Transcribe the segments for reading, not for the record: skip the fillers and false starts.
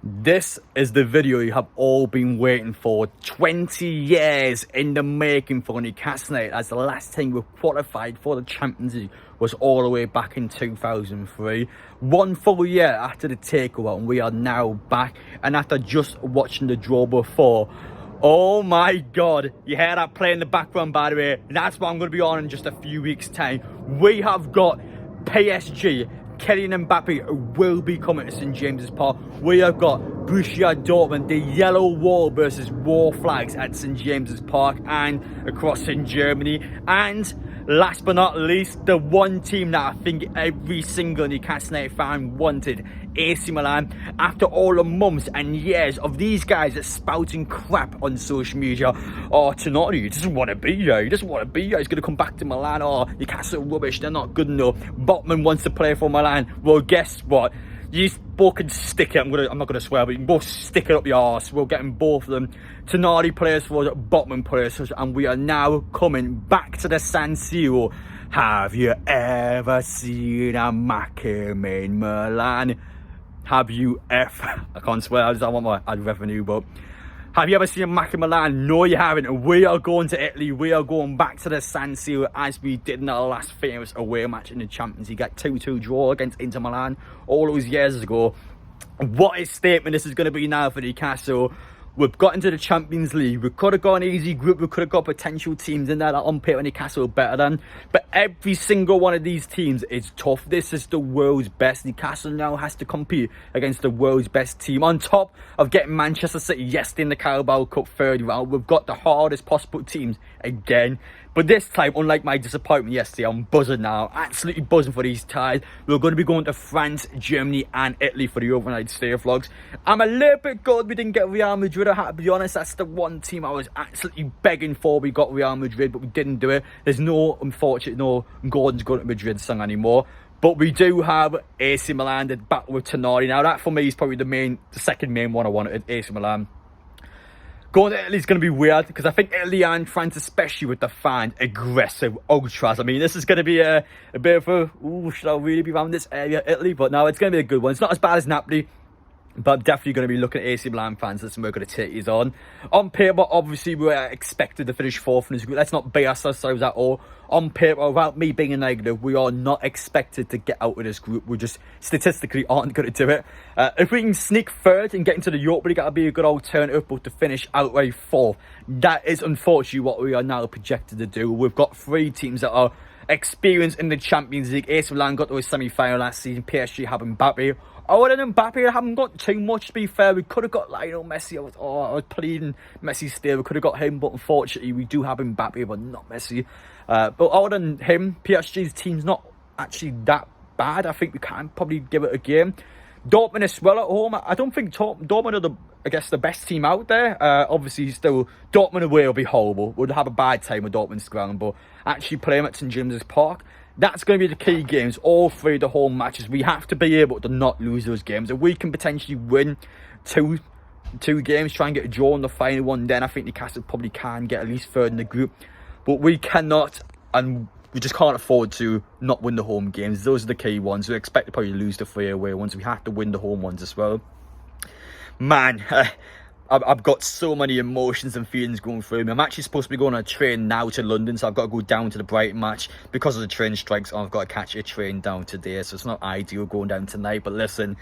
This is the video you have all been waiting for. 20 years in the making for Newcastle United, as the last time we qualified for the Champions League was all the way back in 2003. 1 full year after the takeover, and we are now back. And after just watching the draw before, oh my god, you hear that play in the background, by the way? That's what I'm going to be on in just a few weeks' time. We have got PSG. Kylian Mbappe will be coming to St James's Park. We have got Borussia Dortmund, the yellow wall versus war flags at St James's Park and across in Germany. And last but not least, the one team that I think every single Newcastle United fan wanted, AC Milan. After all the months and years of these guys that spouting crap on social media, oh, Tonali doesn't want to be here, he doesn't want to be here, he's going to come back to Milan, oh, Newcastle rubbish, they're not good enough, Botman wants to play for Milan. Well, guess what? You both can stick it. I'm not gonna swear, but you can both stick it up your arse. We're getting both of them. Tonali players for Botman players, and we are now coming back to the San Siro. Have you ever seen a Mackem in Milan? Have you ever? I can't swear. I want my ad revenue, but have you ever seen a Mackem Milan? No, you haven't. And we are going to Italy. We are going back to the San Siro as we did in our last famous away match in the Champions League. Got 2-2 draw against Inter Milan all those years ago. What a statement this is going to be now for Newcastle. We've got into the Champions League. We could have got an easy group. We could have got potential teams in there that on paper Newcastle are better than. But every single one of these teams is tough. This is the world's best. Newcastle now has to compete against the world's best team. On top of getting Manchester City yesterday in the Carabao Cup third round, we've got the hardest possible teams again. But this time, unlike my disappointment yesterday, I'm buzzing now. Absolutely buzzing for these ties. We're going to be going to France, Germany and Italy for the overnight stay vlogs. I'm a little bit gutted we didn't get Real Madrid. I have to be honest, that's the one team I was absolutely begging for. We got Real Madrid, but we didn't do it. There's no Gordon's going to Madrid song anymore. But we do have AC Milan, the battle with Tonali. Now that for me is probably the second main one I wanted, AC Milan. Going to Italy is going to be weird because I think Italy and France, especially with the fan aggressive ultras. I mean, this is going to be a bit of a, ooh, should I really be around this area, Italy? But no, it's going to be a good one. It's not as bad as Napoli, but I'm definitely going to be looking at AC Milan fans. Listen, we're going to take these on. On paper, obviously, we were expected to finish fourth in this group. Let's not bias ourselves at all. On paper, without me being a negative, we are not expected to get out of this group. We just statistically aren't going to do it. If we can sneak third and get into the Europa League, that'll be a good alternative. But to finish outright fourth, that is unfortunately what we are now projected to do. We've got three teams that are experienced in the Champions League. AC Milan got to a semi-final last season. PSG have Mbappe. Other than Mbappe, I haven't got too much, to be fair. We could have got Lionel Messi. I was pleading Messi still. We could have got him, but unfortunately, we do have Mbappe, but not Messi. But other than him, PSG's team's not actually that bad. I think we can probably give it a game. Dortmund as well at home. I don't think Dortmund are the best team out there. Obviously, still, Dortmund away will be horrible. We'll have a bad time with Dortmund's ground, but actually playing at St James's Park, that's going to be the key games. All three of the home matches, we have to be able to not lose those games. If we can potentially win two games, try and get a draw in the final one, then I think Newcastle probably can get at least third in the group. But we cannot, and we just can't afford to not win the home games. Those are the key ones. We expect to probably lose the three away ones. We have to win the home ones as well. Man, I've got so many emotions and feelings going through me. I'm actually supposed to be going on a train now to London, so I've got to go down to the Brighton match because of the train strikes. I've got to catch a train down today, so it's not ideal going down tonight. But listen,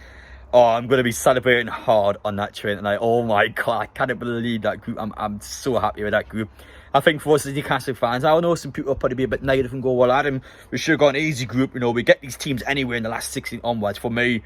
I'm going to be celebrating hard on that train tonight. Oh my god, I can't believe that group. I'm so happy with that group. I think for us as Newcastle fans, I know some people will probably be a bit negative and go, well, Adam, we should have got an easy group. You know, we get these teams anywhere in the last 16 onwards. For me,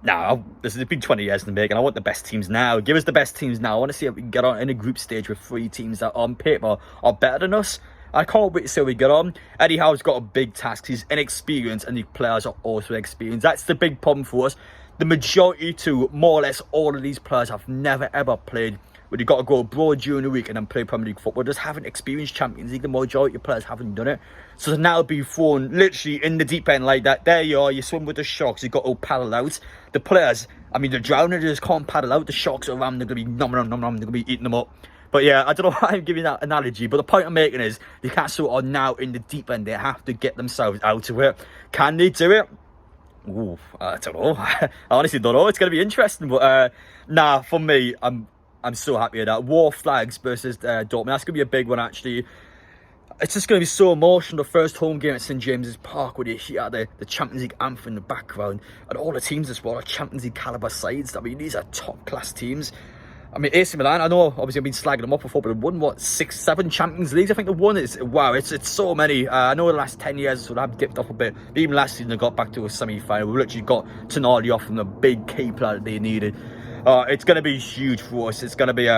now, this has been 20 years in the making. I want the best teams now. Give us the best teams now. I want to see if we can get on in a group stage with three teams that on paper are better than us. I can't wait to see how we get on. Eddie Howe's got a big task. He's inexperienced and the players are also experienced. That's the big problem for us. The majority to more or less all of these players have never ever played. But you've got to go abroad during the week and then play Premier League football. Just haven't experienced Champions League. The majority of players haven't done it. So to now be thrown literally in the deep end like that. There you are. You swim with the sharks. You've got to paddle out. The players, I mean, the drowning just can't paddle out. The sharks are around. They're going to be nom nom nom nom. They're going to be eating them up. But yeah, I don't know why I'm giving that analogy. But the point I'm making is Newcastle are now in the deep end. They have to get themselves out of it. Can they do it? Ooh, I don't know. I honestly don't know. It's going to be interesting. But nah, for me, I'm so happy with that. War Flags versus Dortmund. That's going to be a big one, actually. It's just going to be so emotional. The first home game at St James's Park, where you hear the Champions League anthem in the background, and all the teams as well are Champions League caliber sides. I mean, these are top class teams. I mean, AC Milan, I know, obviously I've been slagging them up before, but they've won, what, 6, 7 Champions Leagues? I think they've won. Wow, it's so many. I know the last 10 years so I've dipped off a bit. But even last season, they got back to a semi-final. We literally got Tonali off from the big key player that they needed. It's going to be huge for us. It's going to be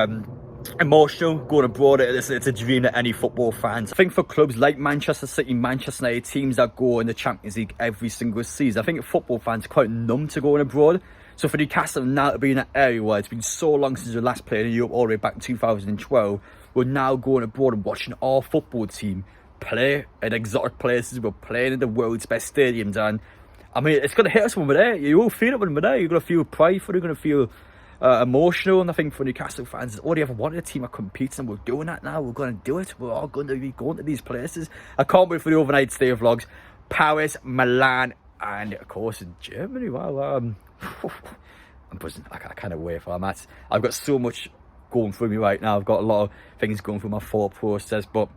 emotional going abroad. It's a dream that any football fans. I think for clubs like Manchester City, Manchester United, teams that go in the Champions League every single season, I think football fans are quite numb to going abroad. So for Newcastle now to be in that area where it's been so long since we last played in Europe, all the way back in 2012, we're now going abroad and watching our football team play in exotic places. We're playing in the world's best stadiums, and I mean, it's going to hit us when we're there. You will feel it when we're there. You're going to feel prideful. You're going to feel emotional. And I think for Newcastle fans, all they ever wanted a team that competes, and we're doing that now. We're going to do it. We're all going to be going to these places. I can't wait for the overnight stay vlogs. Paris, Milan, and of course in Germany. Wow, I'm buzzing. I can't wait for that. I've got so much going through me right now. I've got a lot of things going through my thought process, but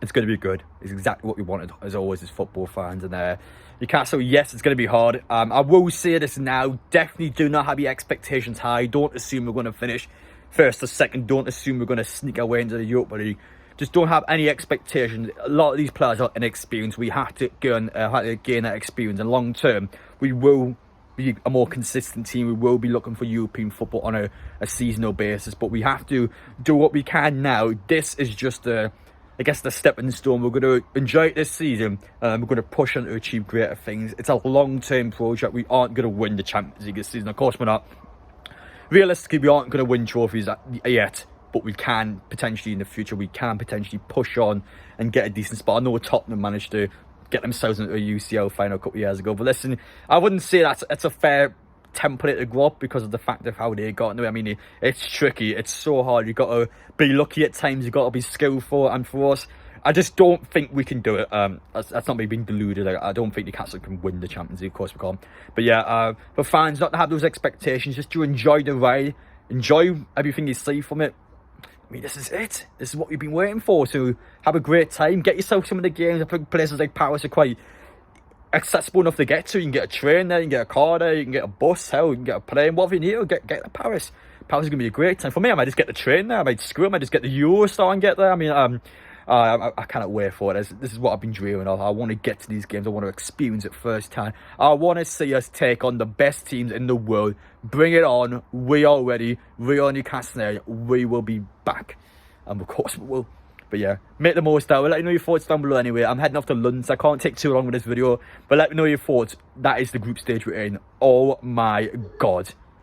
it's going to be good. It's exactly what we wanted, as always, as football fans. And Newcastle, yes, it's going to be hard. I will say this now. Definitely do not have your expectations high. Don't assume we're going to finish first or second. Don't assume we're going to sneak our way into the Europa League. Just don't have any expectations. A lot of these players are inexperienced. We have to gain that experience. And long term, we will be a more consistent team. We will be looking for European football on a seasonal basis. But we have to do what we can now. This is just the stepping stone. We're going to enjoy it this season. We're going to push on to achieve greater things. It's a long-term project. We aren't going to win the Champions League this season. Of course, we're not. Realistically, we aren't going to win trophies yet. But we can potentially in the future, we can potentially push on and get a decent spot. I know Tottenham managed to get themselves into a UCL final a couple of years ago. But listen, I wouldn't say it's a fair template to go up because of the fact of how they got into it. I mean, it's tricky. It's so hard. You've got to be lucky at times. You've got to be skillful. And for us, I just don't think we can do it. That's not me being deluded. I don't think Newcastle can win the Champions League. Of course we can't. But yeah, for fans not to have those expectations, just to enjoy the ride. Enjoy everything you see from it. I mean, this is it. This is what you've been waiting for. So have a great time. Get yourself some of the games. I think places like Paris are quite accessible enough to get to. You can get a train there, you can get a car there, you can get a bus, hell, you can get a plane. Whatever you need, get to Paris. Paris is going to be a great time. For me, I might just get the train there. I might screw it. I might just get the Eurostar and get there. I mean, I cannot wait for it. This is what I've been dreaming of. I want to get to these games. I want to experience it firsthand. I want to see us take on the best teams in the world. Bring it on. We are ready. We are Newcastle United. We will be back. And of course we will. But yeah, make the most out. Let me know your thoughts down below anyway. I'm heading off to London, so I can't take too long with this video. But let me know your thoughts. That is the group stage we're in. Oh my God.